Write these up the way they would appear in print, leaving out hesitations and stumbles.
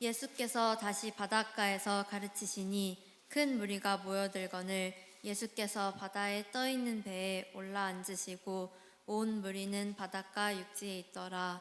예수께서 다시 바닷가에서 가르치시니 큰 무리가 모여들거늘 예수께서 바다에 떠 있는 배에 올라앉으시고 온 무리는 바닷가 육지에 있더라.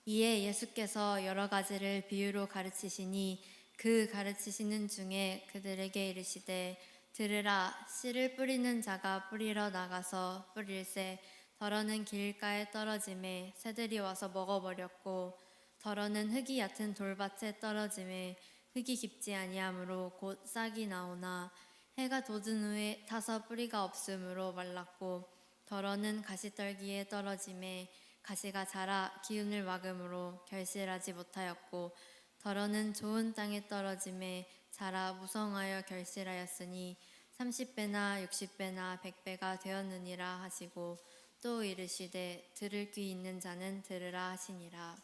이에 예수께서 여러 가지를 비유로 가르치시니 그 가르치시는 중에 그들에게 이르시되 들으라. 씨를 뿌리는 자가 뿌리러 나가서 뿌릴새 더러는 길가에 떨어짐에 새들이 와서 먹어버렸고 더러는 흙이 얕은 돌밭에 떨어짐에 흙이 깊지 아니하므로 곧 싹이 나오나 해가 돋은 후에 타서 뿌리가 없으므로 말랐고 더러는 가시떨기에 떨어짐에 가시가 자라 기운을 막음으로 결실하지 못하였고 더러는 좋은 땅에 떨어짐에 자라 무성하여 결실하였으니 30배나 60배나 100배가 되었느니라 하시고 또 이르시되 들을 귀 있는 자는 들으라 하시니라.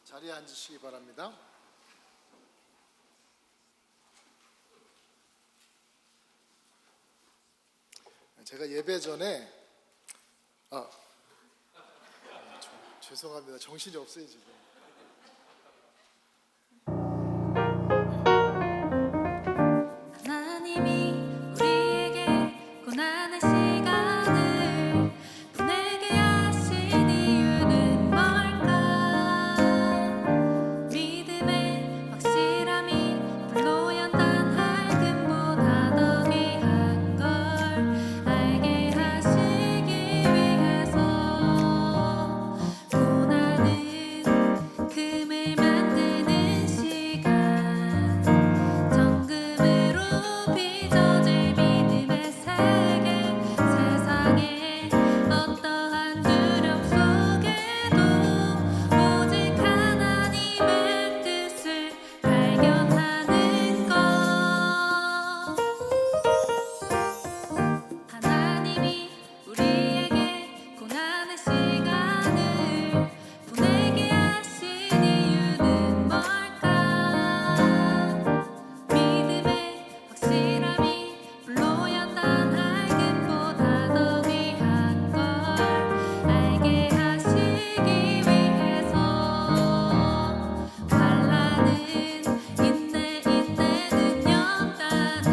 자리에 앉으시기 바랍니다. 제가 예배 전에 죄송합니다. 정신이 없어요 지금. 하나님이 우리에게 고난의 시간을 보내게 하신 이유는 뭘까? 믿음의 확실함이 불로 연단 할금보다 더 귀한 걸 알게 하시기 위해서 고난은 금을 만드는 시간 정금으로 빚어질 믿음의 세계 세상에 어떠한 두려움 속에도 오직 하나님의 뜻을 발견하는 것 하나님이 우리에게 고난의 시간을 보내게 하신 이유는 뭘까? 믿음의 확실함이 불로 연단 할금보다 더 귀한 걸 알게 하시기 위해서 환난은 인내는 연단을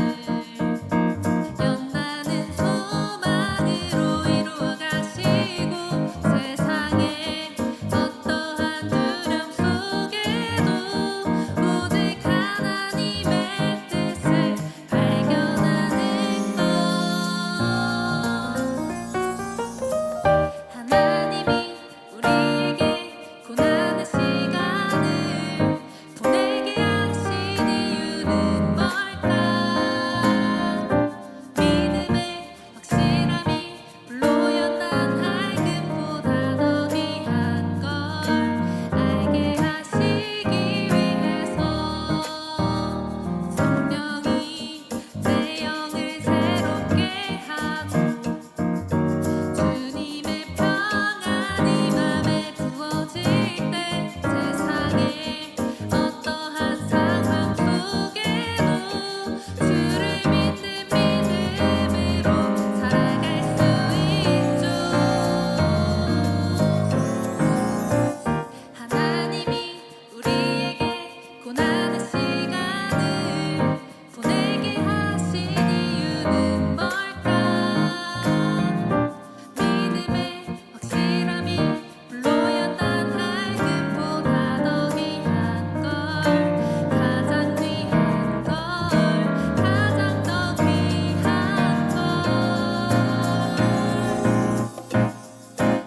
연단은 소망으로 이루어 가시고 세상에 어떠한 두려움 속에도 오직 하나님의 뜻을 발견하는 것 하나님이 우리에게 고난의 시간을 보내게 하신 이유는 뭘까? 믿음의 확실함이 불로 연단 할금보다 더 귀한 걸 알게 하시기 위해서 성령이 내 영을 새롭게 하고 주님의 평안이 맘에 부어질 때 세상에 어떠한 상황 속에도 주를 믿는 믿음으로 살아갈 수 있죠. 하나님이 우리에게 고난의 시간을 보내게 하신 이유는 뭘까? 믿음의 확실함이 불로 연단 할금보다 더 귀한 걸 가장 귀한 걸 가장 더 귀한 걸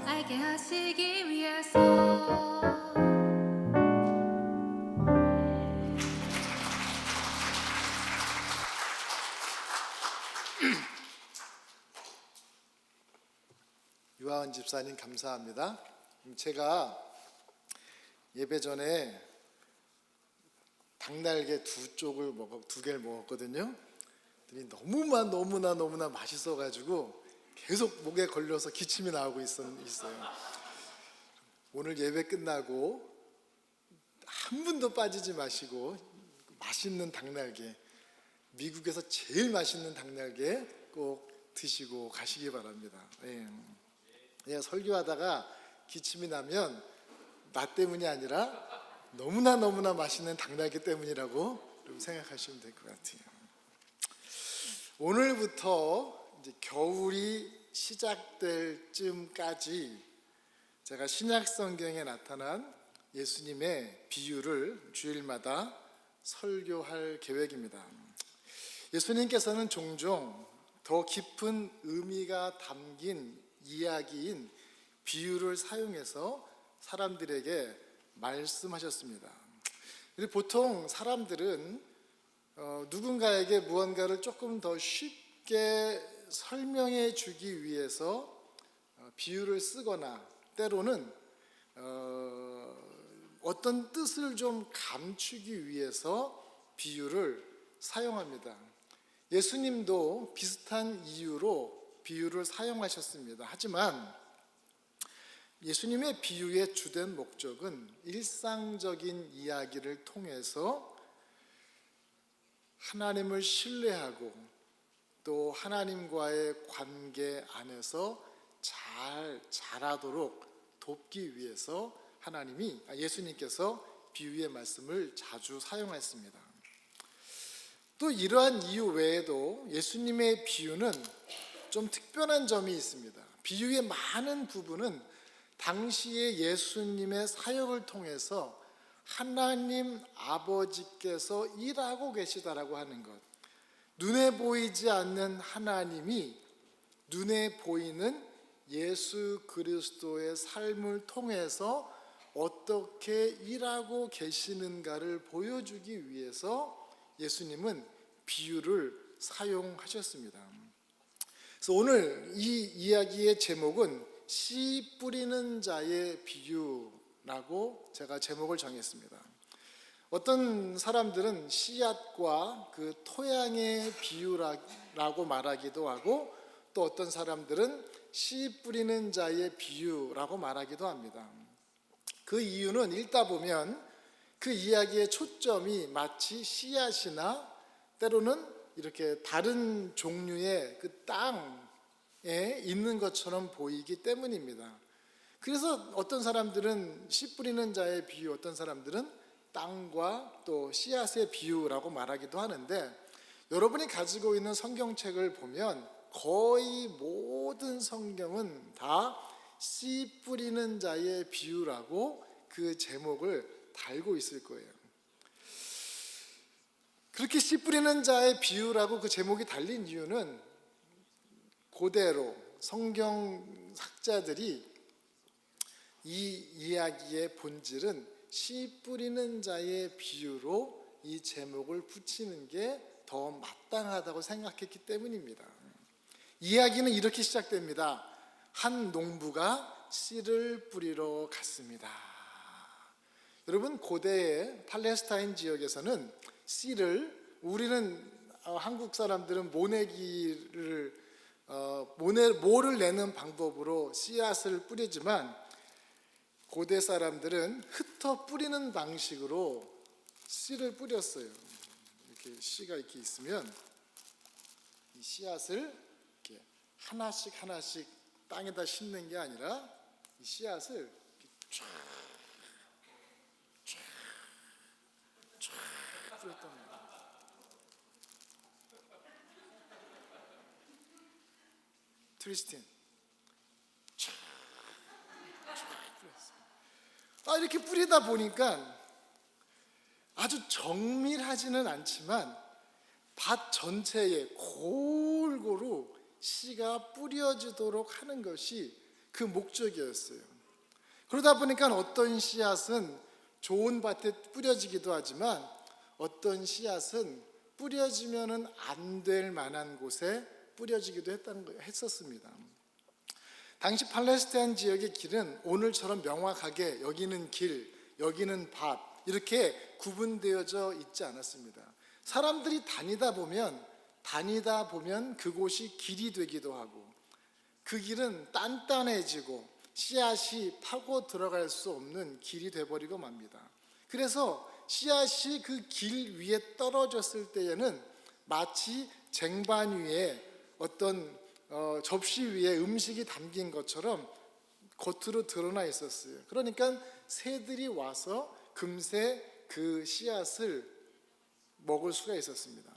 알게 하시기 위해서 유하은 집사님 감사합니다. 제가 예배 전에 닭날개 두 개를 먹었거든요. 그랬더니 너무나 맛있어가지고 계속 목에 걸려서 기침이 나오고 있어요. 오늘 예배 끝나고 한 분도 빠지지 마시고 맛있는 닭날개, 미국에서 제일 맛있는 닭날개 꼭 드시고 가시기 바랍니다. 설교하다가 기침이 나면 나 때문이 아니라 너무나 맛있는 닭날개 때문이라고 좀 생각하시면 될 것 같아요. 오늘부터 이제 겨울이 시작될 즈음까지 제가 신약 성경에 나타난 예수님의 비유를 주일마다 설교할 계획입니다. 예수님께서는 종종 더 깊은 의미가 담긴 이야기인 비유를 사용해서 사람들에게 말씀하셨습니다. 보통 사람들은 누군가에게 무언가를 조금 더 쉽게 설명해 주기 위해서 비유를 쓰거나 때로는 어떤 뜻을 좀 감추기 위해서 비유를 사용합니다. 예수님도 비슷한 이유로 비유를 사용하셨습니다. 하지만 예수님의 비유의 주된 목적은 일상적인 이야기를 통해서 하나님을 신뢰하고 또 하나님과의 관계 안에서 잘 자라도록 돕기 위해서 예수님께서 비유의 말씀을 자주 사용했습니다. 또 이러한 이유 외에도 예수님의 비유는 좀 특별한 점이 있습니다. 비유의 많은 부분은 당시의 예수님의 사역을 통해서 하나님 아버지께서 일하고 계시다라고 하는 것, 눈에 보이지 않는 하나님이 눈에 보이는 예수 그리스도의 삶을 통해서 어떻게 일하고 계시는가를 보여주기 위해서 예수님은 비유를 사용하셨습니다. 그래서 오늘 이 이야기의 제목은 씨 뿌리는 자의 비유라고 제가 제목을 정했습니다. 어떤 사람들은 씨앗과 그 토양의 비유라고 말하기도 하고 또 어떤 사람들은 씨 뿌리는 자의 비유라고 말하기도 합니다. 그 이유는 읽다 보면 그 이야기의 초점이 마치 씨앗이나 때로는 이렇게 다른 종류의 그 땅에 있는 것처럼 보이기 때문입니다. 그래서 어떤 사람들은 씨 뿌리는 자의 비유, 어떤 사람들은 땅과 또 씨앗의 비유라고 말하기도 하는데, 여러분이 가지고 있는 성경책을 보면 거의 모든 성경은 다 씨 뿌리는 자의 비유라고 그 제목을 달고 있을 거예요. 그렇게 씨 뿌리는 자의 비유라고 그 제목이 달린 이유는 고대로 성경 학자들이 이 이야기의 본질은 씨 뿌리는 자의 비유로 이 제목을 붙이는 게 더 마땅하다고 생각했기 때문입니다. 이야기는 이렇게 시작됩니다. 한 농부가 씨를 뿌리러 갔습니다. 여러분, 고대의 팔레스타인 지역에서는 씨를, 우리는 한국 사람들은 모를 내는 방법으로 씨앗을 뿌리지만 고대 사람들은 흩어 뿌리는 방식으로 씨를 뿌렸어요. 이렇게 씨가 이렇게 있으면 이 씨앗을 이렇게 하나씩 땅에다 심는 게 아니라 이 씨앗을 이렇게 쫙 뿌렸단 말이에요. 트리스틴 쫙 뿌렸어요. 이렇게 뿌리다 보니까 아주 정밀하지는 않지만 밭 전체에 골고루 씨가 뿌려지도록 하는 것이 그 목적이었어요. 그러다 보니까 어떤 씨앗은 좋은 밭에 뿌려지기도 하지만 어떤 씨앗은 뿌려지면은 안 될 만한 곳에 뿌려지기도 했었습니다. 당시 팔레스타인 지역의 길은 오늘처럼 명확하게 여기는 길, 여기는 밭 이렇게 구분되어져 있지 않았습니다. 사람들이 다니다 보면 그곳이 길이 되기도 하고 그 길은 단단해지고 씨앗이 파고 들어갈 수 없는 길이 돼버리고 맙니다. 그래서 씨앗이 그 길 위에 떨어졌을 때에는 마치 쟁반 위에 어떤 접시 위에 음식이 담긴 것처럼 겉으로 드러나 있었어요. 그러니까 새들이 와서 금세 그 씨앗을 먹을 수가 있었습니다.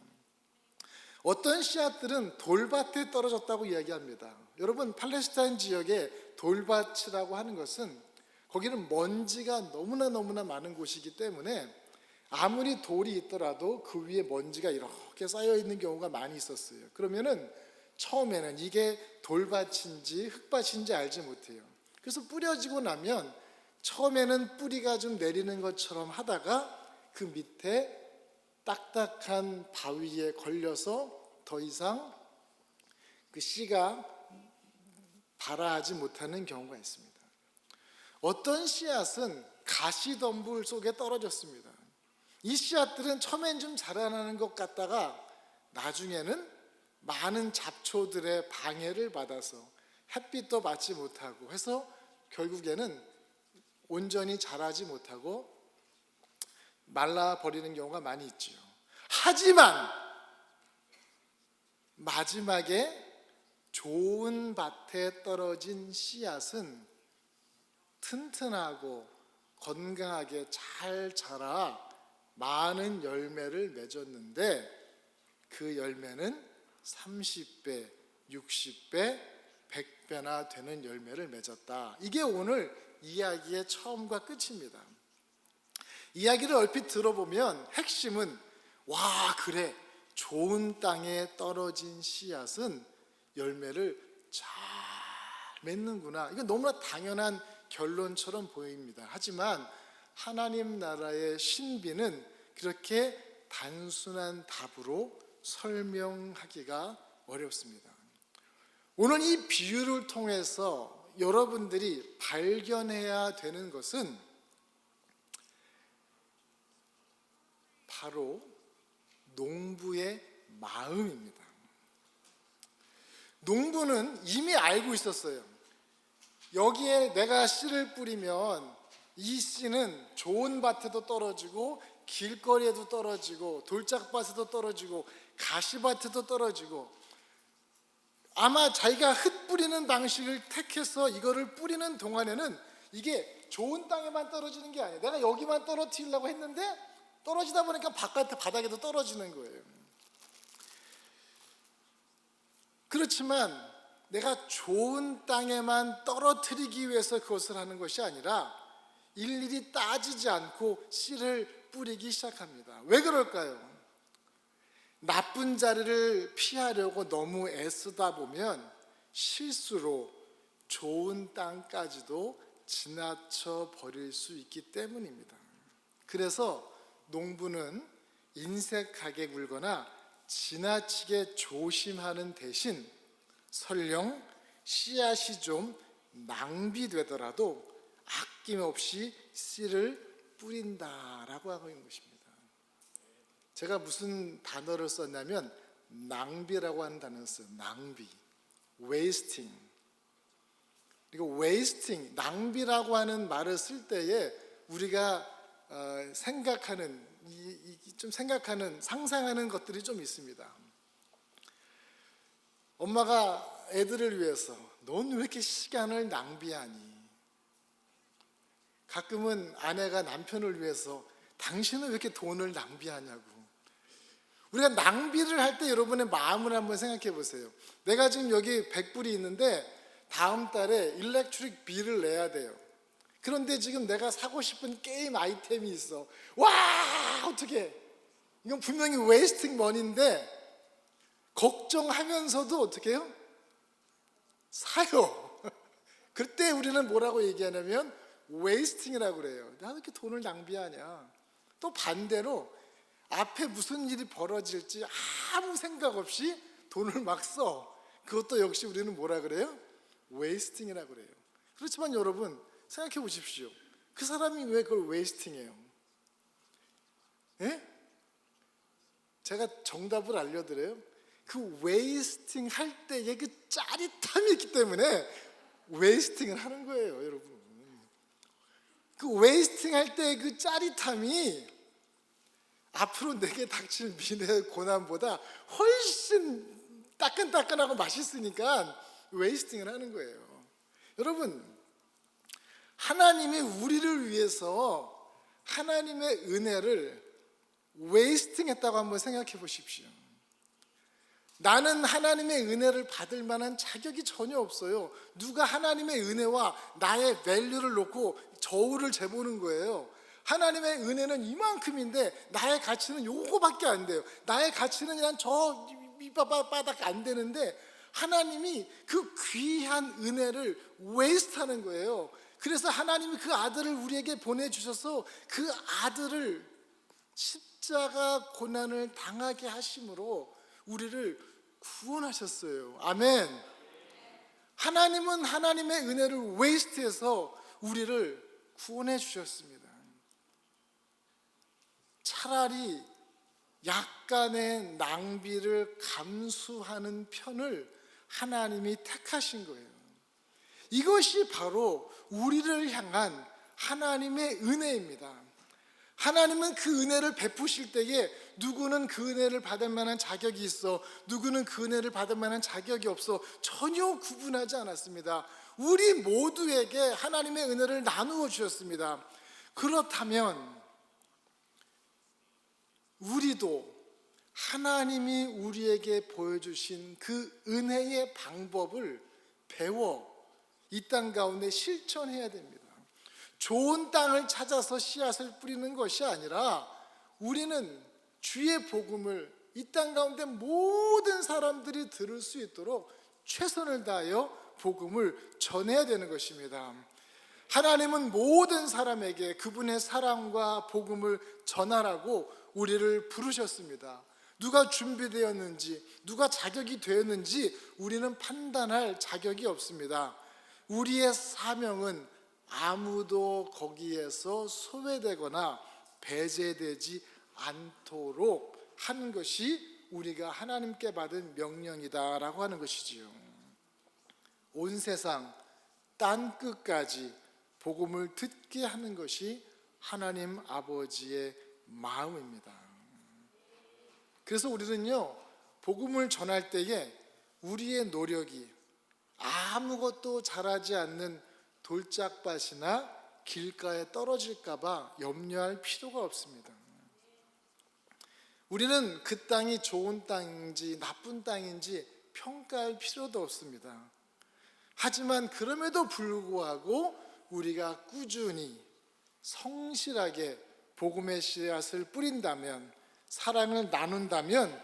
어떤 씨앗들은 돌밭에 떨어졌다고 이야기합니다. 여러분, 팔레스타인 지역에 돌밭이라고 하는 것은 거기는 먼지가 너무나 많은 곳이기 때문에 아무리 돌이 있더라도 그 위에 먼지가 이렇게 쌓여 있는 경우가 많이 있었어요. 그러면은 처음에는 이게 돌밭인지 흙밭인지 알지 못해요. 그래서 뿌려지고 나면 처음에는 뿌리가 좀 내리는 것처럼 하다가 그 밑에 딱딱한 바위에 걸려서 더 이상 그 씨가 발아하지 못하는 경우가 있습니다. 어떤 씨앗은 가시덤불 속에 떨어졌습니다. 이 씨앗들은 처음엔 좀 자라나는 것 같다가 나중에는 많은 잡초들의 방해를 받아서 햇빛도 받지 못하고 해서 결국에는 온전히 자라지 못하고 말라버리는 경우가 많이 있지요. 하지만 마지막에 좋은 밭에 떨어진 씨앗은 튼튼하고 건강하게 잘 자라 많은 열매를 맺었는데 그 열매는 30배, 60배, 100배나 되는 열매를 맺었다. 이게 오늘 이야기의 처음과 끝입니다. 이야기를 얼핏 들어보면 핵심은 와, 그래, 좋은 땅에 떨어진 씨앗은 열매를 잘 맺는구나. 이건 너무나 당연한 결론처럼 보입니다. 하지만 하나님 나라의 신비는 그렇게 단순한 답으로 설명하기가 어렵습니다. 오늘 이 비유를 통해서 여러분들이 발견해야 되는 것은 바로 농부의 마음입니다. 농부는 이미 알고 있었어요. 여기에 내가 씨를 뿌리면 이 씨는 좋은 밭에도 떨어지고 길거리에도 떨어지고 돌짝밭에도 떨어지고 가시밭에도 떨어지고 아마 자기가 흙 뿌리는 방식을 택해서 이거를 뿌리는 동안에는 이게 좋은 땅에만 떨어지는 게 아니에요. 내가 여기만 떨어뜨리려고 했는데 떨어지다 보니까 바닥에도 떨어지는 거예요. 그렇지만 내가 좋은 땅에만 떨어뜨리기 위해서 그것을 하는 것이 아니라 일일이 따지지 않고 씨를 뿌리기 시작합니다. 왜 그럴까요? 나쁜 자리를 피하려고 너무 애쓰다 보면 실수로 좋은 땅까지도 지나쳐 버릴 수 있기 때문입니다. 그래서 농부는 인색하게 굴거나 지나치게 조심하는 대신 설령 씨앗이 좀 낭비되더라도 아낌없이 씨를 뿌린다라고 하고 있는 것입니다. 제가 무슨 단어를 썼냐면 낭비라고 하는 단어를 써요. 낭비, wasting. 그리고 wasting, 낭비라고 하는 말을 쓸 때에 우리가 생각하는 상상하는 것들이 좀 있습니다. 엄마가 애들을 위해서 넌 왜 이렇게 시간을 낭비하니? 가끔은 아내가 남편을 위해서 당신은 왜 이렇게 돈을 낭비하냐고. 우리가 낭비를 할 때 여러분의 마음을 한번 생각해 보세요. 내가 지금 여기 100불이 있는데 다음 달에 일렉트릭 비를 내야 돼요. 그런데 지금 내가 사고 싶은 게임 아이템이 있어. 와, 어떡해. 이건 분명히 웨이스팅 머니인데 걱정하면서도 어떻게 해요? 사요. 그때 우리는 뭐라고 얘기하냐면 웨이스팅이라고 그래요. 나 왜 이렇게 돈을 낭비하냐. 또 반대로 앞에 무슨 일이 벌어질지 아무 생각 없이 돈을 막 써. 그것도 역시 우리는 뭐라 그래요? 웨이스팅이라고 그래요. 그렇지만 여러분 생각해 보십시오. 그 사람이 왜 그걸 웨이스팅해요? 예? 제가 정답을 알려드려요. 그 웨이스팅 할 때의 그 짜릿함이 있기 때문에 웨이스팅을 하는 거예요, 여러분. 그 웨이스팅 할 때 그 짜릿함이 앞으로 내게 닥칠 미래의 고난보다 훨씬 따끈따끈하고 맛있으니까 웨이스팅을 하는 거예요. 여러분, 하나님이 우리를 위해서 하나님의 은혜를 웨이스팅했다고 한번 생각해 보십시오. 나는 하나님의 은혜를 받을 만한 자격이 전혀 없어요. 누가 하나님의 은혜와 나의 밸류를 놓고 저울을 재보는 거예요. 하나님의 은혜는 이만큼인데 나의 가치는 요거밖에 안 돼요. 나의 가치는 그냥 저 밑바닥 안 되는데 하나님이 그 귀한 은혜를 웨이스트하는 거예요. 그래서 하나님이 그 아들을 우리에게 보내주셔서 그 아들을 십자가 고난을 당하게 하심으로 우리를 구원하셨어요. 아멘. 하나님은 하나님의 은혜를 웨이스트해서 우리를 구원해 주셨습니다. 차라리 약간의 낭비를 감수하는 편을 하나님이 택하신 거예요. 이것이 바로 우리를 향한 하나님의 은혜입니다. 하나님은 그 은혜를 베푸실 때에 누구는 그 은혜를 받을 만한 자격이 있어, 누구는 그 은혜를 받을 만한 자격이 없어 전혀 구분하지 않았습니다. 우리 모두에게 하나님의 은혜를 나누어 주셨습니다. 그렇다면 우리도 하나님이 우리에게 보여주신 그 은혜의 방법을 배워 이 땅 가운데 실천해야 됩니다. 좋은 땅을 찾아서 씨앗을 뿌리는 것이 아니라 우리는 주의 복음을 이 땅 가운데 모든 사람들이 들을 수 있도록 최선을 다하여 복음을 전해야 되는 것입니다. 하나님은 모든 사람에게 그분의 사랑과 복음을 전하라고 우리를 부르셨습니다. 누가 준비되었는지, 누가 자격이 되었는지 우리는 판단할 자격이 없습니다. 우리의 사명은 아무도 거기에서 소외되거나 배제되지 않도록 하는 것이 우리가 하나님께 받은 명령이다라고 하는 것이지요. 온 세상 땅 끝까지 복음을 듣게 하는 것이 하나님 아버지의 마음입니다. 그래서 우리는요, 복음을 전할 때에 우리의 노력이 아무것도 잘하지 않는 돌짝밭이나 길가에 떨어질까 봐 염려할 필요가 없습니다. 우리는 그 땅이 좋은 땅인지 나쁜 땅인지 평가할 필요도 없습니다. 하지만 그럼에도 불구하고 우리가 꾸준히 성실하게 복음의 씨앗을 뿌린다면, 사랑을 나눈다면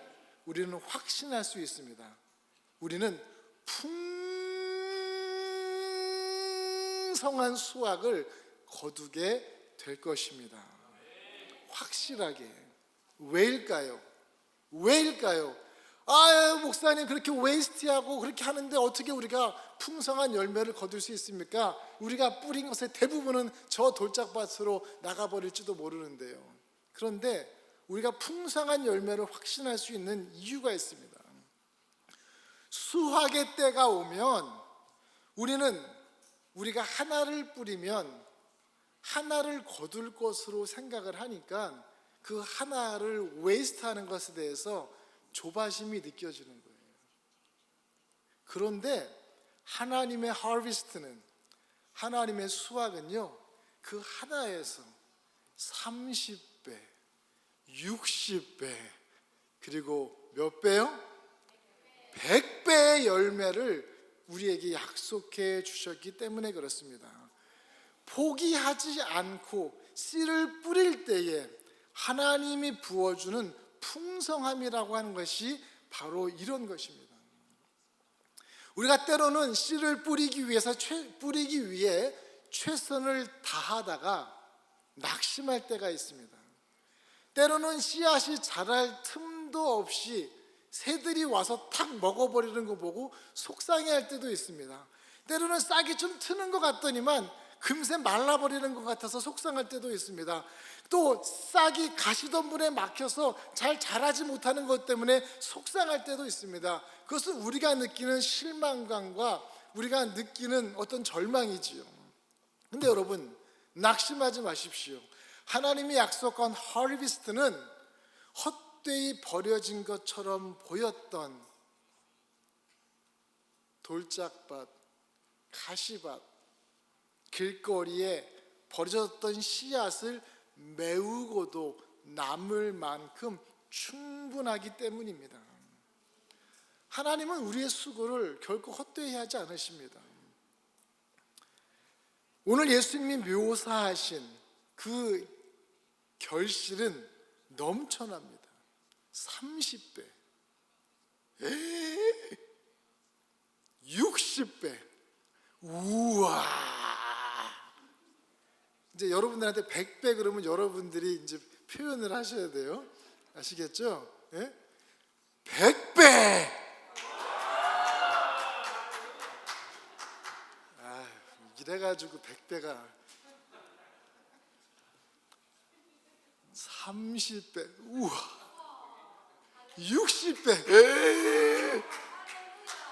우리는 확신할 수 있습니다. 우리는 풍성한 수확을 거두게 될 것입니다. 확실하게. 왜일까요? 왜일까요? 목사님 그렇게 웨이스트하고 그렇게 하는데 어떻게 우리가 풍성한 열매를 거둘 수 있습니까? 우리가 뿌린 것의 대부분은 저 돌짝밭으로 나가버릴지도 모르는데요. 그런데 우리가 풍성한 열매를 확신할 수 있는 이유가 있습니다. 수확의 때가 오면 우리가 하나를 뿌리면 하나를 거둘 것으로 생각을 하니까 그 하나를 웨이스트하는 것에 대해서 조바심이 느껴지는 거예요. 그런데 하나님의 하비스트는, 하나님의 수확은요, 그 하나에서 30배, 60배, 그리고 몇 배요? 100배의 열매를 우리에게 약속해 주셨기 때문에 그렇습니다. 포기하지 않고 씨를 뿌릴 때에 하나님이 부어주는 풍성함이라고 하는 것이 바로 이런 것입니다. 우리가 때로는 씨를 뿌리기 위해 최선을 다하다가 낙심할 때가 있습니다. 때로는 씨앗이 자랄 틈도 없이 새들이 와서 탁 먹어버리는 거 보고 속상해할 때도 있습니다. 때로는 싹이 좀 트는 것 같더니만 금세 말라버리는 것 같아서 속상할 때도 있습니다. 또 싹이 가시덤불에 막혀서 잘 자라지 못하는 것 때문에 속상할 때도 있습니다. 그것은 우리가 느끼는 실망감과 우리가 느끼는 어떤 절망이지요. 근데 여러분, 낙심하지 마십시오. 하나님이 약속한 하비스트는 헛되이 버려진 것처럼 보였던 돌짝밭, 가시밭, 길거리에 버려졌던 씨앗을 메우고도 남을 만큼 충분하기 때문입니다. 하나님은 우리의 수고를 결코 헛되이 하지 않으십니다. 오늘 예수님이 묘사하신 그 결실은 넘쳐납니다. 30배, 60배. 우와. 이제 여러분들한테 100배 그러면 여러분들이 이제 표현을 하셔야 돼요. 아시겠죠? 100배. 이래가지고 100배가 30배, 우와, 60배,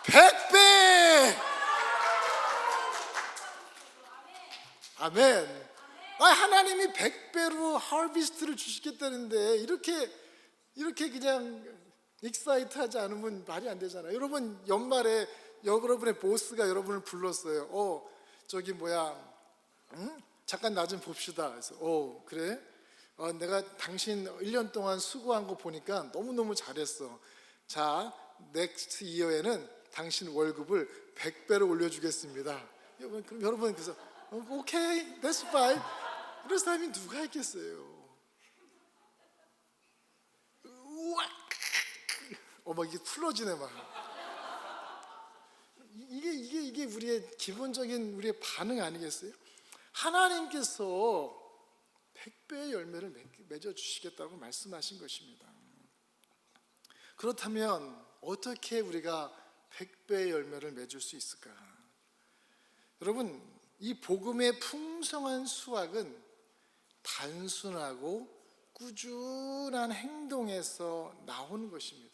100배. 아멘. 하나님이 100배로 하비스트를 주시겠다는데 이렇게 그냥 익사이트하지 않으면 말이 안 되잖아요. 여러분 연말에 여러분의 보스가 여러분을 불렀어요. 저기 뭐야, 잠깐 나 좀 봅시다. 그래서 그래? 내가 당신 1년 동안 수고한 거 보니까 너무너무 잘했어. 자, 넥스트 이어에는 당신 월급을 100배로 올려주겠습니다. 그럼 여러분 그래서 오케이, that's fine. 이런 사람이 누가 있겠어요? 우와, 막 이게 풀어지네 막. 이게 우리의 기본적인 우리의 반응 아니겠어요? 하나님께서 100배의 열매를 맺어 주시겠다고 말씀하신 것입니다. 그렇다면 어떻게 우리가 100배의 열매를 맺을 수 있을까? 여러분, 이 복음의 풍성한 수확은 단순하고 꾸준한 행동에서 나오는 것입니다.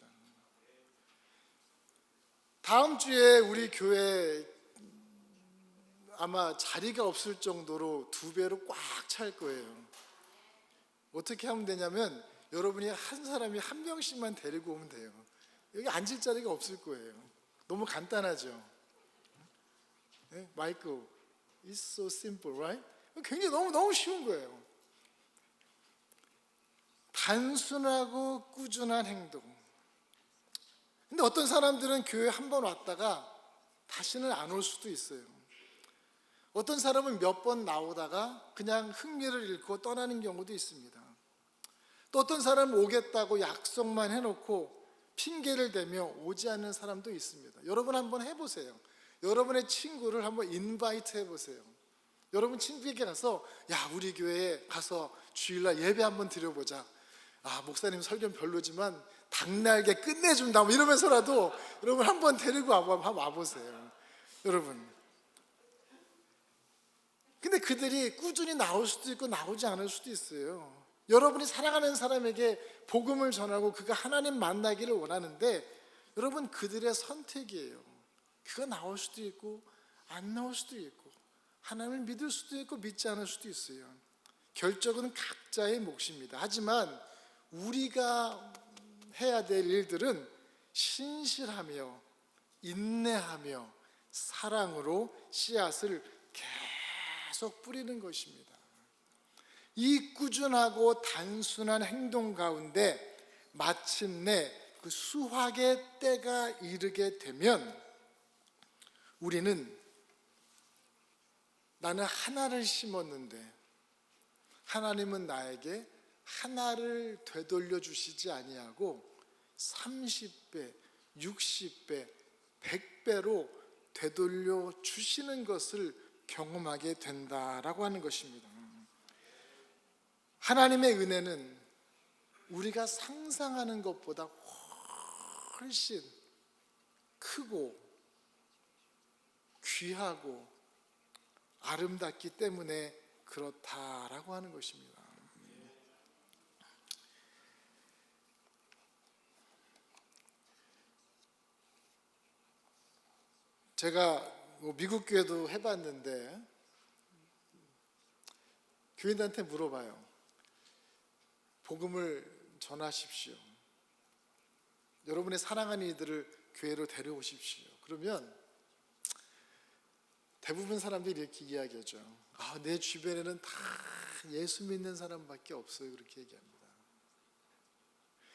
다음 주에 우리 교회 아마 자리가 없을 정도로 2배로 꽉 찰 거예요. 어떻게 하면 되냐면 여러분이 한 사람이 한 명씩만 데리고 오면 돼요. 여기 앉을 자리가 없을 거예요. 너무 간단하죠. 마이크, it's so simple, right? 굉장히 너무 쉬운 거예요. 단순하고 꾸준한 행동. 근데 어떤 사람들은 교회 한 번 왔다가 다시는 안 올 수도 있어요. 어떤 사람은 몇 번 나오다가 그냥 흥미를 잃고 떠나는 경우도 있습니다. 또 어떤 사람은 오겠다고 약속만 해놓고 핑계를 대며 오지 않는 사람도 있습니다. 여러분 한번 해보세요. 여러분의 친구를 한번 인바이트 해보세요. 여러분 친구에게 가서 우리 교회에 가서 주일날 예배 한번 드려보자. 목사님 설교는 별로지만 닭날개 끝내준다 이러면서라도 여러분 한번 데리고 와보세요. 여러분, 근데 그들이 꾸준히 나올 수도 있고 나오지 않을 수도 있어요. 여러분이 사랑하는 사람에게 복음을 전하고 그가 하나님 만나기를 원하는데 여러분 그들의 선택이에요. 그가 나올 수도 있고 안 나올 수도 있고 하나님을 믿을 수도 있고 믿지 않을 수도 있어요. 결정은 각자의 몫입니다. 하지만 우리가 해야 될 일들은 신실하며 인내하며 사랑으로 씨앗을 계속 뿌리는 것입니다. 이 꾸준하고 단순한 행동 가운데 마침내 그 수확의 때가 이르게 되면 우리는 나는 하나를 심었는데 하나님은 나에게 하나를 되돌려 주시지 아니하고 30배, 60배, 100배로 되돌려 주시는 것을 경험하게 된다라고 하는 것입니다. 하나님의 은혜는 우리가 상상하는 것보다 훨씬 크고 귀하고 아름답기 때문에 그렇다라고 하는 것입니다. 제가 미국 교회도 해봤는데 교인들한테 물어봐요. 복음을 전하십시오. 여러분의 사랑하는 이들을 교회로 데려오십시오. 그러면 대부분 사람들이 이렇게 이야기하죠. 내 주변에는 다 예수 믿는 사람밖에 없어요. 그렇게 얘기합니다.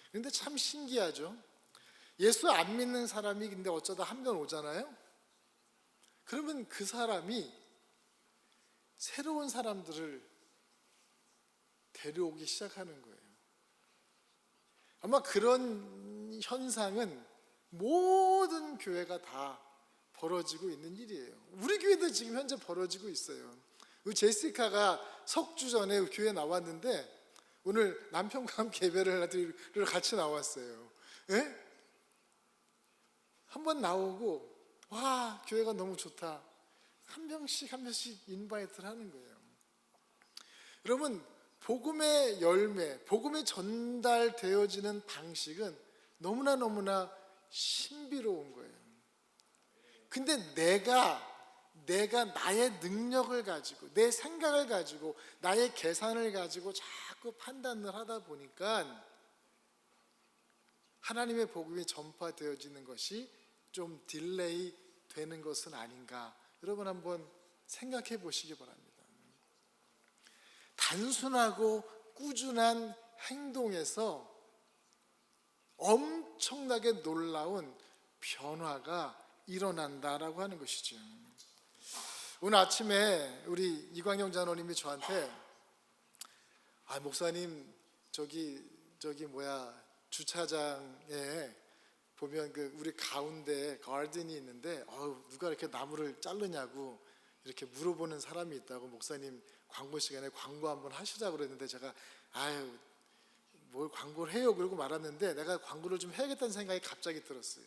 그런데 참 신기하죠. 예수 안 믿는 사람이 근데 어쩌다 한 명 오잖아요. 그러면 그 사람이 새로운 사람들을 데려오기 시작하는 거예요. 아마 그런 현상은 모든 교회가 다 벌어지고 있는 일이에요. 우리 교회도 지금 현재 벌어지고 있어요. 우리 제시카가 석주 전에 교회 나왔는데 오늘 남편과 함께 예배를 같이 나왔어요. 예? 한번 나오고 와 교회가 너무 좋다. 한 명씩 인바이트를 하는 거예요. 여러분 복음의 열매, 복음이 전달되어지는 방식은 너무나 신비로운 거예요. 근데 내가 나의 능력을 가지고 내 생각을 가지고 나의 계산을 가지고 자꾸 판단을 하다 보니까 하나님의 복음이 전파되어지는 것이 좀 딜레이 되는 것은 아닌가. 여러분 한번 생각해 보시기 바랍니다. 단순하고 꾸준한 행동에서 엄청나게 놀라운 변화가 일어난다라고 하는 것이죠. 오늘 아침에 우리 이광영 장로님이 저한테 목사님 주차장에 보면 우리 가운데 가든이 있는데 누가 이렇게 나무를 자르냐고 이렇게 물어보는 사람이 있다고 목사님 광고 시간에 광고 한번 하시자고 그랬는데 제가 뭘 광고를 해요 그러고 말았는데 내가 광고를 좀 해야겠다는 생각이 갑자기 들었어요.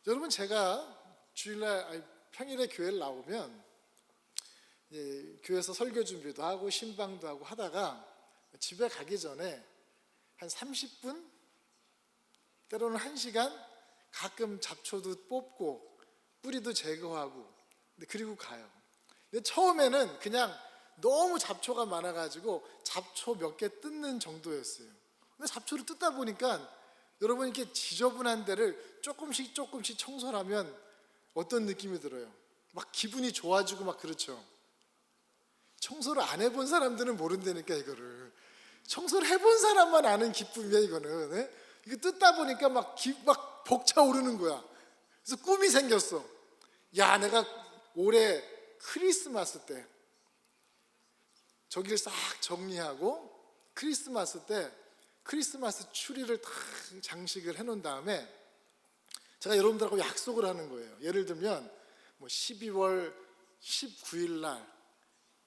여러분 제가 평일에 교회를 나오면 교회에서 설교 준비도 하고 신방도 하고 하다가 집에 가기 전에 한 30분 때로는 1시간 가끔 잡초도 뽑고 뿌리도 제거하고 그리고 가요. 근데 처음에는 그냥 너무 잡초가 많아가지고 잡초 몇 개 뜯는 정도였어요. 근데 잡초를 뜯다 보니까 여러분 이렇게 지저분한 데를 조금씩 청소를 하면 어떤 느낌이 들어요? 막 기분이 좋아지고 막 그렇죠. 청소를 안 해본 사람들은 모른다니까 이거를. 청소를 해본 사람만 아는 기쁨이야 이거는. 네? 이거 뜯다 보니까 막 벅차오르는 거야. 그래서 꿈이 생겼어. 내가 올해 크리스마스 때 저기를 싹 정리하고 크리스마스 때 크리스마스 추리를 다 장식을 해놓은 다음에 제가 여러분들하고 약속을 하는 거예요. 예를 들면 12월 19일 날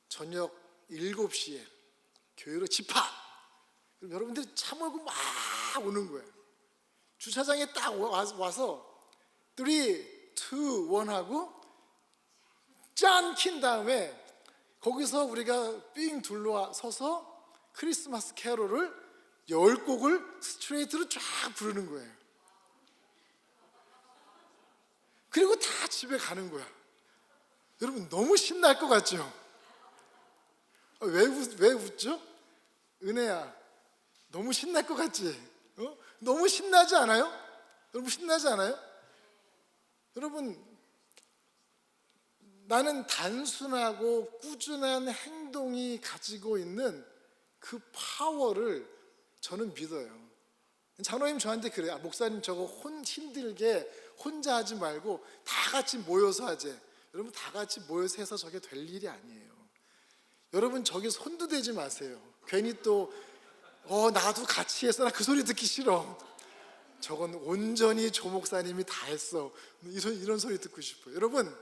저녁 7시에 교회로 집합. 그럼 여러분들이 차 몰고 막 오는 거예요. 주차장에 딱 와서 3, 2, 1 하고 짠 킨 다음에 거기서 우리가 삥 둘러서서 크리스마스 캐롤을 10곡을 스트레이트로 쫙 부르는 거예요. 그리고 다 집에 가는 거야. 여러분 너무 신날 것 같죠? 왜 웃죠? 은혜야 너무 신날 것 같지? 너무 신나지 않아요? 여러분 신나지 않아요? 여러분 나는 단순하고 꾸준한 행동이 가지고 있는 그 파워를 저는 믿어요. 장로님 저한테 그래요. 목사님 저거 힘들게 혼자 하지 말고 다 같이 모여서 하재. 여러분 다 같이 모여서 해서 저게 될 일이 아니에요. 여러분 저기 손도 대지 마세요. 괜히 또 나도 같이 했어. 나 그 소리 듣기 싫어. 저건 온전히 조 목사님이 다 했어. 이런 소리 듣고 싶어요. 여러분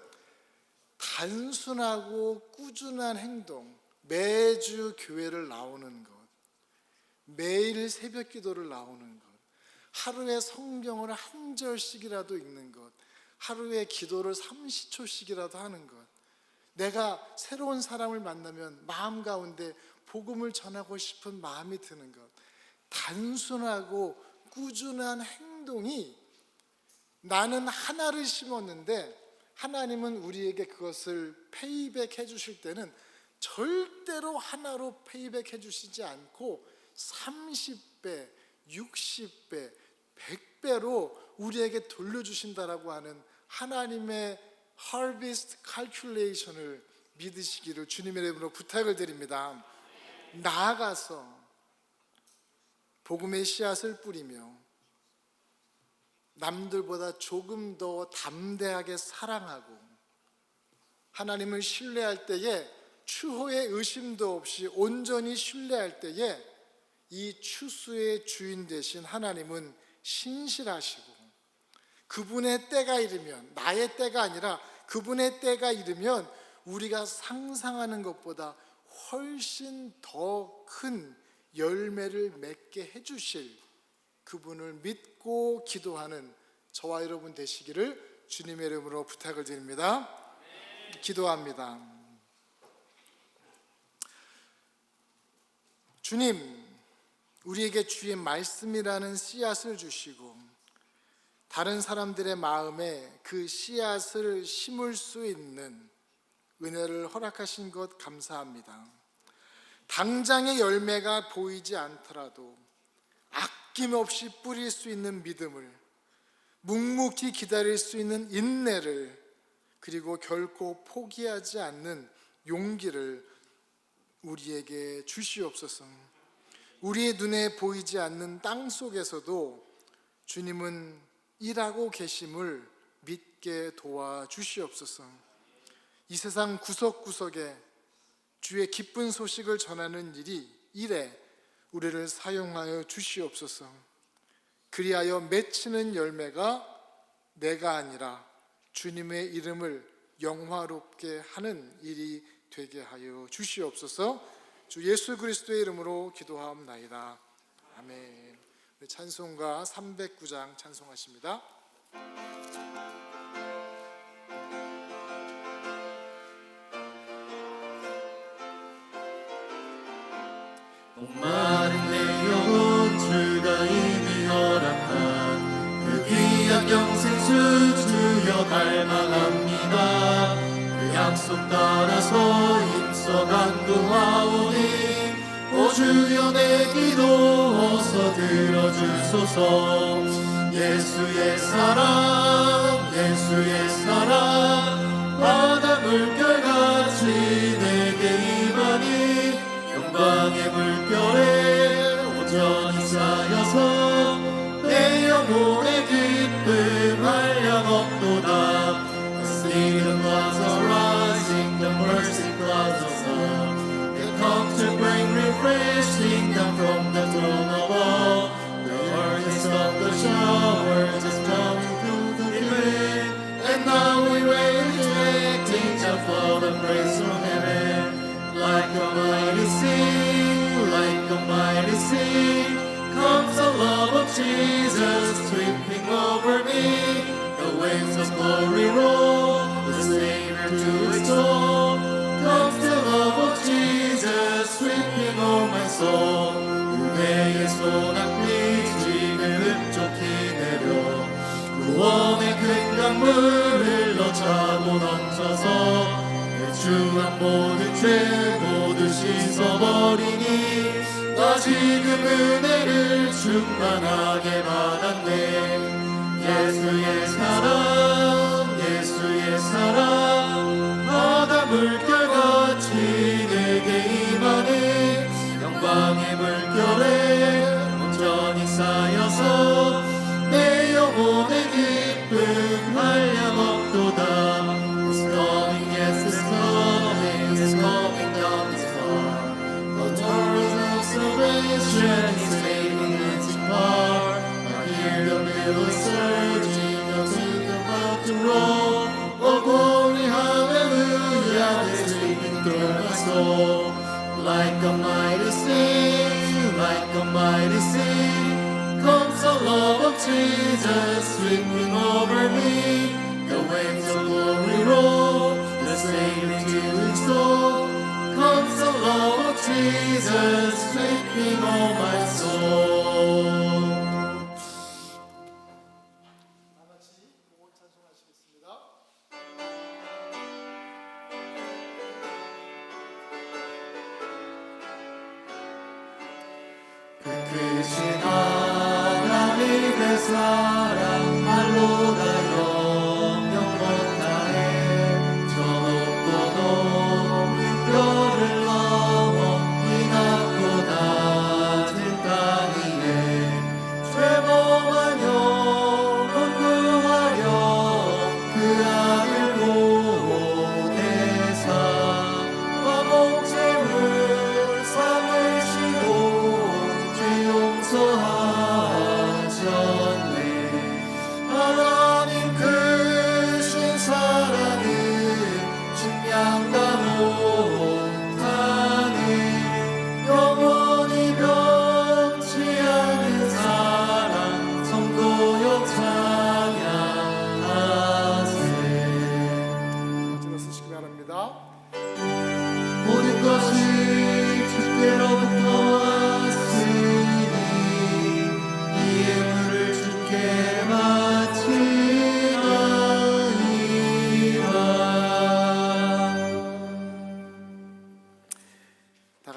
단순하고 꾸준한 행동, 매주 교회를 나오는 것, 매일 새벽 기도를 나오는 것, 하루에 성경을 한 절씩이라도 읽는 것, 하루에 기도를 30초씩이라도 하는 것, 내가 새로운 사람을 만나면 마음 가운데 복음을 전하고 싶은 마음이 드는 것, 단순하고 꾸준한 행동이 나는 하나를 심었는데 하나님은 우리에게 그것을 페이백 해주실 때는 절대로 하나로 페이백 해주시지 않고 30배, 60배, 100배로 우리에게 돌려주신다라고 하는 하나님의 harvest calculation을 믿으시기를 주님의 이름으로 부탁을 드립니다. 나아가서 복음의 씨앗을 뿌리며 남들보다 조금 더 담대하게 사랑하고 하나님을 신뢰할 때에 추호의 의심도 없이 온전히 신뢰할 때에 이 추수의 주인 되신 하나님은 신실하시고 그분의 때가 이르면, 나의 때가 아니라 그분의 때가 이르면 우리가 상상하는 것보다 훨씬 더 큰 열매를 맺게 해주실 그분을 믿고 기도하는 저와 여러분 되시기를 주님의 이름으로 부탁을 드립니다. 기도합니다. 주님, 우리에게 주의 말씀이라는 씨앗을 주시고 다른 사람들의 마음에 그 씨앗을 심을 수 있는 은혜를 허락하신 것 감사합니다. 당장의 열매가 보이지 않더라도 아낌없이 뿌릴 수 있는 믿음을, 묵묵히 기다릴 수 있는 인내를, 그리고 결코 포기하지 않는 용기를 우리에게 주시옵소서. 우리의 눈에 보이지 않는 땅 속에서도 주님은 일하고 계심을 믿게 도와주시옵소서. 이 세상 구석구석에 주의 기쁜 소식을 전하는 일에 우리를 사용하여 주시옵소서. 그리하여 맺히는 열매가 내가 아니라 주님의 이름을 영화롭게 하는 일이 되게 하여 주시옵소서. 주 예수 그리스도의 이름으로 기도하옵나이다. 아멘. 찬송가 309장 찬송하십니다. 목마른 내 영혼 주가 이미 허락한 그 귀한 영생수 주여 갈망합니다. 그 약속 따라서 힘써 간구하오니 오 주여 내 기도 어서 들어주소서. 예수의 사랑 예수의 사랑 바다 물결같이 내게 임하니 영광의 물결에 온전히 쌓여서 내 영혼의 기쁨 한량없도다. See the clouds are rising, the mercy clouds of love. They come to bring refreshing down from the throne of all. The earth of the showers is coming through the rain, and now we wait expecting to fall the praise from heaven. Like a mighty sea, comes the love of Jesus sweeping over me. The waves of glory roll, the Savior to extol. Comes the love of Jesus sweeping over my soul. 은혜의 소낙비 지금 흡족히 내려 구원의 큰 강물을 넣자고 넘쳐서 주한 모든 죄 모두 씻어버리니 나 지금 은혜를 충만하게 받았네. 예수의 사랑 바다 물결같이 내게 임하니 영광의 물결에 온전히 쌓여서 내 영혼의 기쁨 한량없도다. It's coming down this far. The torrent of salvation is fading its far. I hear the billows surging, the sea about to roll. Oh glory, hallelujah, is sweeping through my soul. Like a mighty sea, comes the love of Jesus sweeping over me. The waves of glory roll, the Savior to extol. Comes the love of Jesus sweeping all my soul. 나같이 공을 찬송하시겠습니다. 그 크신 하나님의 사랑 말로 다 영영 못하네.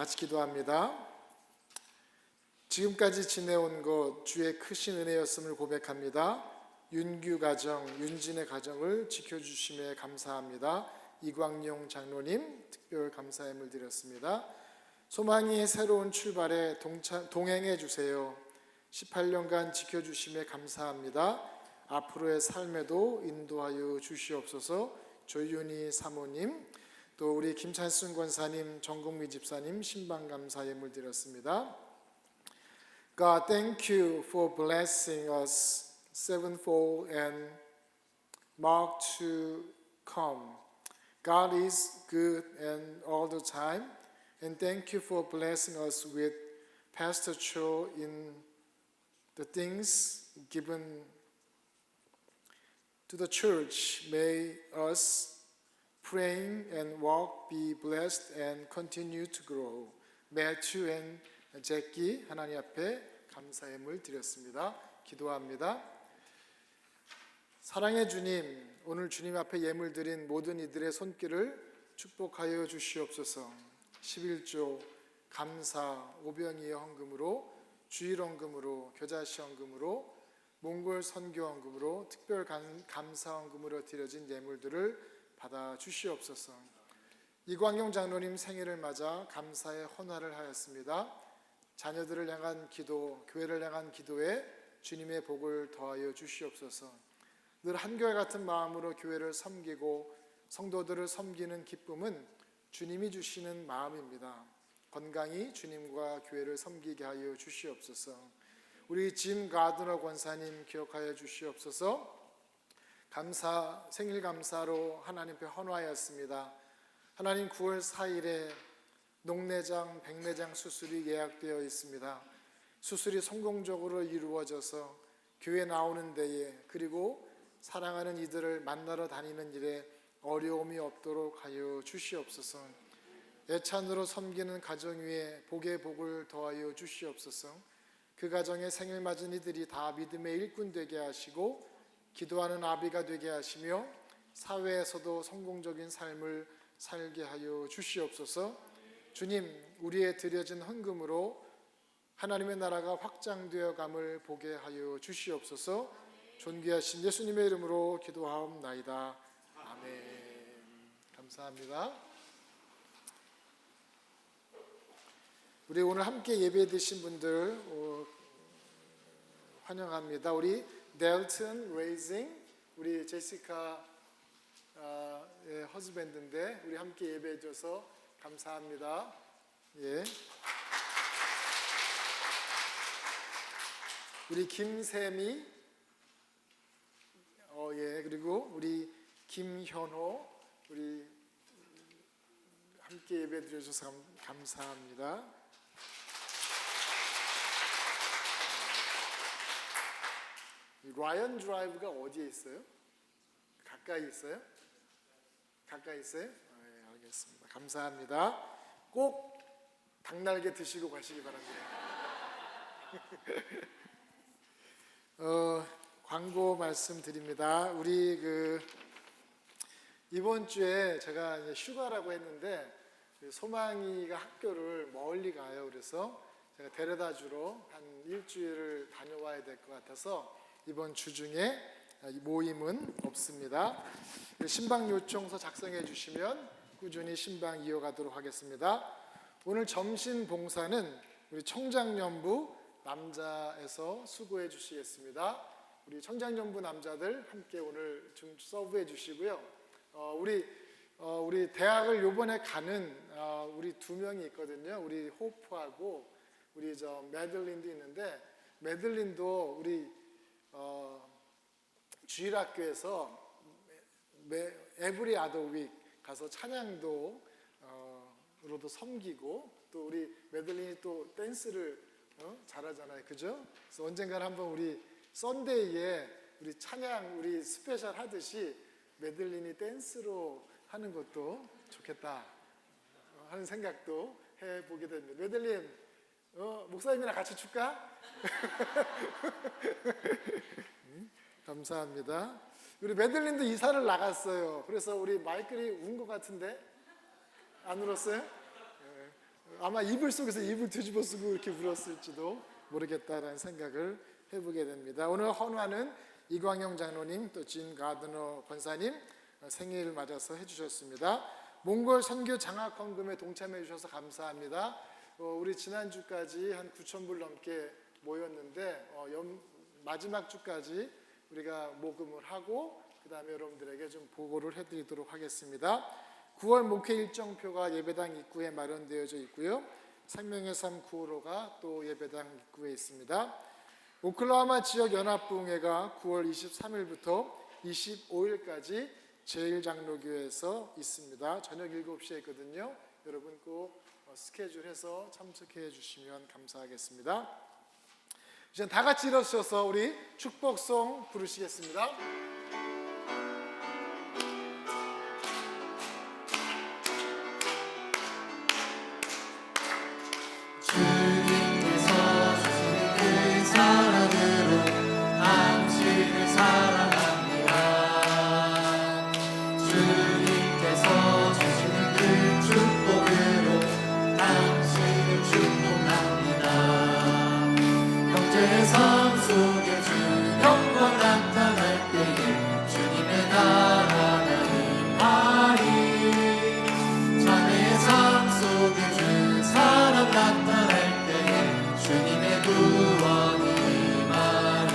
같이 기도합니다. 지금까지 지내온 것 주의 크신 은혜였음을 고백합니다. 윤규 가정, 윤진의 가정을 지켜주심에 감사합니다. 이광용 장로님 특별 감사함을 드렸습니다. 소망이 새로운 출발에 동행해 주세요. 18년간 지켜주심에 감사합니다. 앞으로의 삶에도 인도하여 주시옵소서. 조윤희 사모님, 또 우리 김찬순 권사님, 정국미 집사님 신방 감사함을 드렸습니다. God, thank you for blessing us sevenfold and mark to come. God is good and all the time, and thank you for blessing us with Pastor Cho in the things given to the church. May us praying and walk be blessed and continue to grow. 매튜 and 제키 하나님 앞에 감사함을 드렸습니다. 기도합니다. 사랑의 주님, 오늘 주님 앞에 예물 드린 모든 이들의 손길을 축복하여 주시옵소서. 11조 감사 오병이의 헌금으로, 주일 헌금으로, 겨자씨 헌금으로, 몽골 선교 헌금으로, 특별 감사 헌금으로 드려진 예물들을 받아 주시옵소서. 이광용 장로님 생일을 맞아 감사의 헌화를 하였습니다. 자녀들을 향한 기도, 교회를 향한 기도에 주님의 복을 더하여 주시옵소서. 늘 한결 같은 마음으로 교회를 섬기고 성도들을 섬기는 기쁨은 주님이 주시는 마음입니다. 건강히 주님과 교회를 섬기게 하여 주시옵소서. 우리 짐 가드너 권사님 기억하여 주시옵소서. 생일 감사로 하나님 앞에 헌화하였습니다. 하나님 9월 4일에 녹내장, 백내장 수술이 예약되어 있습니다. 수술이 성공적으로 이루어져서 교회 나오는 데에, 그리고 사랑하는 이들을 만나러 다니는 일에 어려움이 없도록 하여 주시옵소서. 애찬으로 섬기는 가정 위에 복의 복을 더하여 주시옵소서. 그 가정에 생일 맞은 이들이 다 믿음의 일꾼 되게 하시고 기도하는 아비가 되게 하시며 사회에서도 성공적인 삶을 살게 하여 주시옵소서. 주님, 우리의 드려진 헌금으로 하나님의 나라가 확장되어 감을 보게 하여 주시옵소서. 존귀하신 예수님의 이름으로 기도하옵나이다. 아멘. 감사합니다. 우리 오늘 함께 예배 드신 분들 환영합니다. 우리 델튼 레이징, 우리 제시카 허즈밴드인데 우리 함께 예배해 줘서 감사합니다. 예. 우리 김세미, 예, 그리고 우리 김현호, 우리 함께 예배 드려주셔서 감사합니다. 라이언 드라이브가 어디에 있어요? 가까이 있어요? 가까이 있어요? 네, 알겠습니다. 감사합니다. 꼭 닭날개 드시고 가시기 바랍니다. 광고 말씀드립니다. 우리 이번 주에 제가 이제 휴가라고 했는데 소망이가 학교를 멀리 가요. 그래서 제가 데려다 주러 한 일주일을 다녀와야 될 것 같아서 이번 주 중에 모임은 없습니다. 신방 요청서 작성해 주시면 꾸준히 신방 이어가도록 하겠습니다. 오늘 점심 봉사는 우리 청장년부 남자에서 수고해 주시겠습니다. 우리 청장년부 남자들 함께 오늘 좀 서브해 주시고요. 우리 대학을 요번에 가는 우리 2명이 있거든요. 우리 호프하고 우리 매들린도 있는데, 매들린도 우리 주일학교에서 에브리 아더 윅 가서 찬양도 로도 섬기고, 또 우리 매들린이 또 댄스를 잘하잖아요, 그죠? 그래서 언젠가는 한번 우리 썬데이에 우리 찬양 우리 스페셜 하듯이 매들린이 댄스로 하는 것도 좋겠다 하는 생각도 해보게 됩니다. 매들린, 목사님이랑 같이 출까? 감사합니다. 우리 매들린도 이사를 나갔어요. 그래서 우리 마이클이 운 것 같은데 안 울었어요? 아마 이불 속에서 이불 뒤집어 쓰고 이렇게 울었을지도 모르겠다라는 생각을 해보게 됩니다. 오늘 헌화는 이광영 장로님 또 진 가드너 권사님 생일 맞아서 해주셨습니다. 몽골 선교 장학 헌금에 동참해 주셔서 감사합니다. 우리 지난주까지 한 9,000불 넘게 모였는데 마지막 주까지 우리가 모금을 하고 그 다음에 여러분들에게 좀 보고를 해드리도록 하겠습니다. 9월 목회 일정표가 예배당 입구에 마련되어져 있고요. 생명의 삶 9호로가 또 예배당 입구에 있습니다. 오클라호마 지역 연합부흥회가 9월 23일부터 25일까지 제1장로교회에서 있습니다. 저녁 7시에 있거든요. 여러분 꼭 스케줄해서 참석해 주시면 감사하겠습니다. 이제 다 같이 일어서서 우리 축복송 부르시겠습니다. 주님께서 주시는 그 사랑으로 당신을 사랑합니다. 주님께서 주시는 그 축복으로 당신을 축복합니다. 형제의 삶 속에 주 영광 나타날 때에 주님의 나라가 임하리. 자매의 삶 속에 주 사랑 나타날 때에 주님의 구원이 임하리.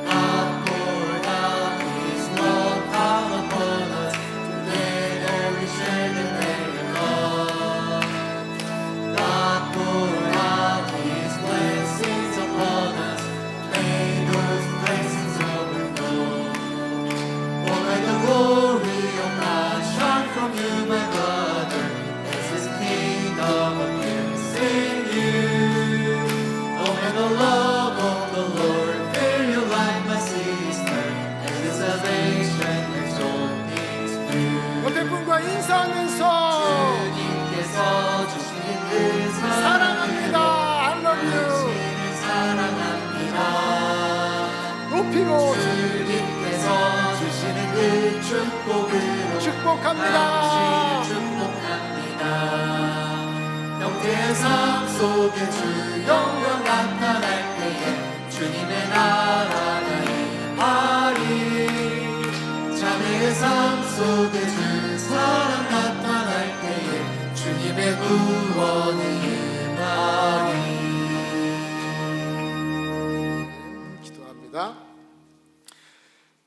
God poured out His love out upon us. Together we share the very love. God poured out His blessings upon us. May those blessings overflow. Oh, may the glory of God shine from you, my brother, as His kingdom appears in you. Oh, may the love of the Lord fill your life, my sister, as His salvation exalts you. 옆에 분과 인사하면서 주님께서 주시는 그 사랑합니다. I love you. 당신을 사랑합니다. 높이고 주님께서 주시는 그 축복으로 축복합니다. 당신을 축복합니다. 형제의 삶 속에 주 영광 나타날 때에 주님의 나라가 임하리. 자매의 삶 속에 주 사랑 나타날 때에 주님의 구원이 임하리. 기도합니다.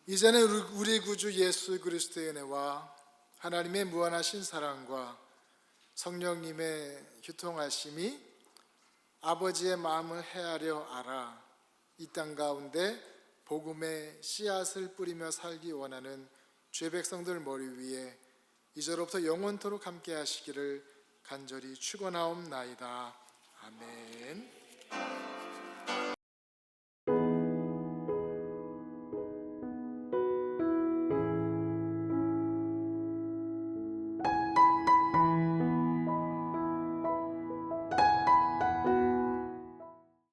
이제는 우리 구주 예수 그리스도의 은혜와 하나님의 무한하신 사랑과 성령님의 교통하심이 아버지의 마음을 헤아려 알아 이 땅 가운데 복음의 씨앗을 뿌리며 살기 원하는 죄 백성들 머리 위에 이제로부터 영원토록 함께 하시기를 간절히 축원하옵나이다. 아멘.